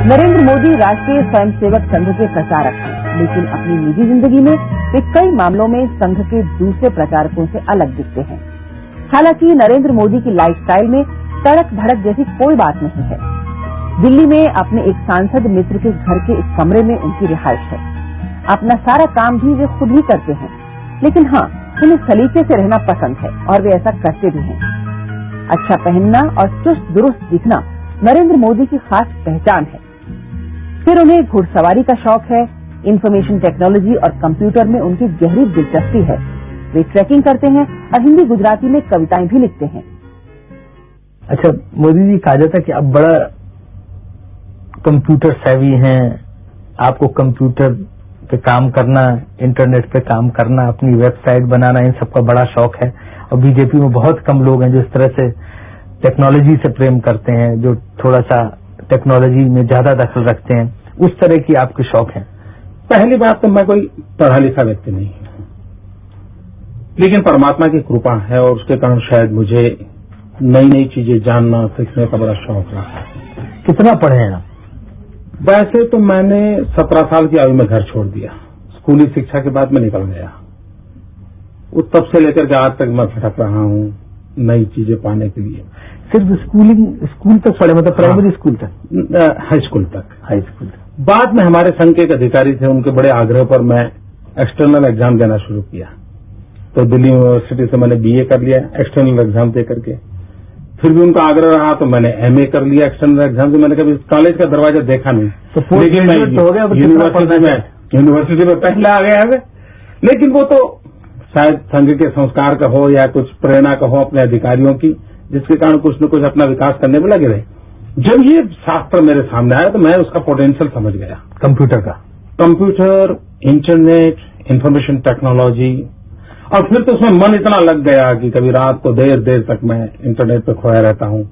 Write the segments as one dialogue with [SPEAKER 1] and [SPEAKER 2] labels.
[SPEAKER 1] नरेंद्र मोदी राष्ट्रीय स्वयंसेवक संघ के प्रचारक हैं, लेकिन अपनी निजी जिंदगी में वे कई मामलों में संघ के दूसरे प्रचारकों से अलग दिखते हैं। हालांकि नरेंद्र मोदी की लाइफस्टाइल में तड़क भड़क जैसी कोई बात नहीं है। दिल्ली में अपने एक सांसद मित्र के घर के एक कमरे में उनकी रिहाइश है। अपना सारा काम भी वे खुद ही करते हैं, लेकिन हाँ, उन्हें सलीके से रहना पसंद है और वे ऐसा करते भी हैं। अच्छा पहनना और चुस्त दुरुस्त दिखना नरेंद्र मोदी की खास पहचान है। फिर उन्हें घुड़सवारी का शौक है। इंफॉर्मेशन टेक्नोलॉजी और कंप्यूटर में उनकी गहरी दिलचस्पी है। वे ट्रैकिंग करते हैं और हिंदी गुजराती में कविताएं भी लिखते हैं।
[SPEAKER 2] अच्छा, मोदी जी कहा जाता है कि अब बड़ा कंप्यूटर सेवी हैं, आपको कंप्यूटर पे काम करना, इंटरनेट पे काम करना, अपनी वेबसाइट बनाना, इन सबका बड़ा शौक है। और बीजेपी में बहुत कम लोग हैं जो इस तरह से टेक्नोलॉजी से प्रेम करते हैं, जो थोड़ा सा टेक्नोलॉजी में ज्यादा दखल रखते हैं। उस तरह की आपके शौक हैं?
[SPEAKER 3] पहली बात तो मैं कोई पढ़ा लिखा व्यक्ति नहीं हूं, लेकिन परमात्मा की कृपा है और उसके कारण शायद मुझे नई नई चीजें जानना सीखने का बड़ा शौक रहा है।
[SPEAKER 2] कितना पढ़े हैं आप?
[SPEAKER 3] वैसे तो मैंने 17 साल की आयु में घर छोड़ दिया। स्कूली शिक्षा के बाद मैं निकल गया। वो तब से लेकर के आज तक मैं भटक रहा हूं नई चीजें पाने के लिए।
[SPEAKER 2] सिर्फ स्कूल तक पढ़े, मतलब प्राइमरी स्कूल तक?
[SPEAKER 3] हाई स्कूल तक।
[SPEAKER 2] हाई स्कूल तक।
[SPEAKER 3] बाद में हमारे संघ के एक अधिकारी थे, उनके बड़े आग्रह पर मैं एक्सटर्नल एग्जाम देना शुरू किया। तो दिल्ली यूनिवर्सिटी से मैंने बीए कर लिया एक्सटर्नल एग्जाम दे करके। फिर भी उनका आग्रह रहा तो मैंने एमए कर लिया एक्सटर्नल एग्जाम से। मैंने कभी कॉलेज का दरवाजा देखा नहीं,
[SPEAKER 2] तो
[SPEAKER 3] लेकिन मैं यूनिवर्सिटी में पहले आ गया है। लेकिन वो तो शायद संघ के संस्कार का हो या कुछ प्रेरणा का हो अपने अधिकारियों की, जिसके कारण कुछ न कुछ अपना विकास करने में लगे रहे। जब ये शास्त्र मेरे सामने आया तो मैं उसका पोटेंशियल समझ गया।
[SPEAKER 2] कंप्यूटर का,
[SPEAKER 3] कंप्यूटर, इंटरनेट, इंफॉर्मेशन टेक्नोलॉजी, और फिर तो उसमें मन इतना लग गया कि कभी रात को देर देर तक मैं इंटरनेट पर खोया रहता हूँ।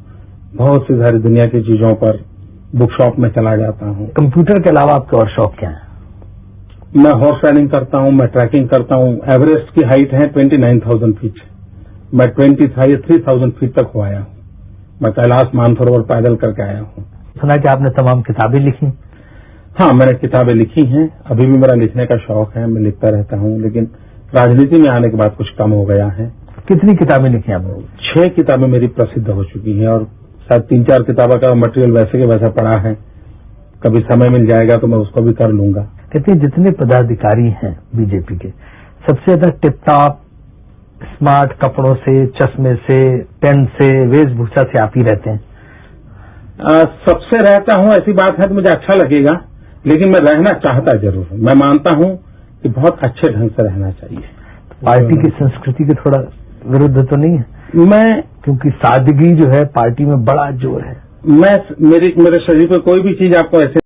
[SPEAKER 3] बहुत सी सारी दुनिया की चीजों पर बुक शॉप में चला जाता हूँ।
[SPEAKER 2] कंप्यूटर के अलावा आपके और शौक क्या है?
[SPEAKER 3] मैं हॉर्स राइडिंग करता हूँ, मैं ट्रैकिंग करता हूँ। एवरेस्ट की हाइट है 29,000 फीट। मैं 23,000 फीट तक हो आया हूँ। मैं कैलाश मानसरोवर पैदल करके आया हूँ।
[SPEAKER 2] सुना कि आपने तमाम किताबें लिखी?
[SPEAKER 3] हाँ, मैंने किताबें लिखी हैं। अभी भी मेरा लिखने का शौक है, मैं लिखता रहता हूँ, लेकिन राजनीति में आने के बाद कुछ कम हो गया है।
[SPEAKER 2] कितनी किताबें लिखी आपने?
[SPEAKER 3] 6 किताबें मेरी प्रसिद्ध हो चुकी हैं और शायद 3-4 किताबों का मटेरियल वैसे के वैसा पड़ा है। कभी समय मिल जाएगा तो मैं उसको भी कर लूंगा।
[SPEAKER 2] कहते हैं जितने पदाधिकारी हैं बीजेपी के, सबसे ज्यादा टिप टॉप स्मार्ट कपड़ों से, चश्मे से, पेन से, वेशभूषा से आप ही रहते हैं।
[SPEAKER 3] सबसे रहता हूं ऐसी बात है तो मुझे अच्छा लगेगा, लेकिन मैं रहना चाहता जरूर हूं। मैं मानता हूं कि बहुत अच्छे ढंग से रहना चाहिए।
[SPEAKER 2] पार्टी की संस्कृति के थोड़ा विरुद्ध तो नहीं है?
[SPEAKER 3] मैं,
[SPEAKER 2] क्योंकि सादगी जो है पार्टी में बड़ा जोर है।
[SPEAKER 3] मेरे शरीर पे कोई भी चीज आपको ऐसे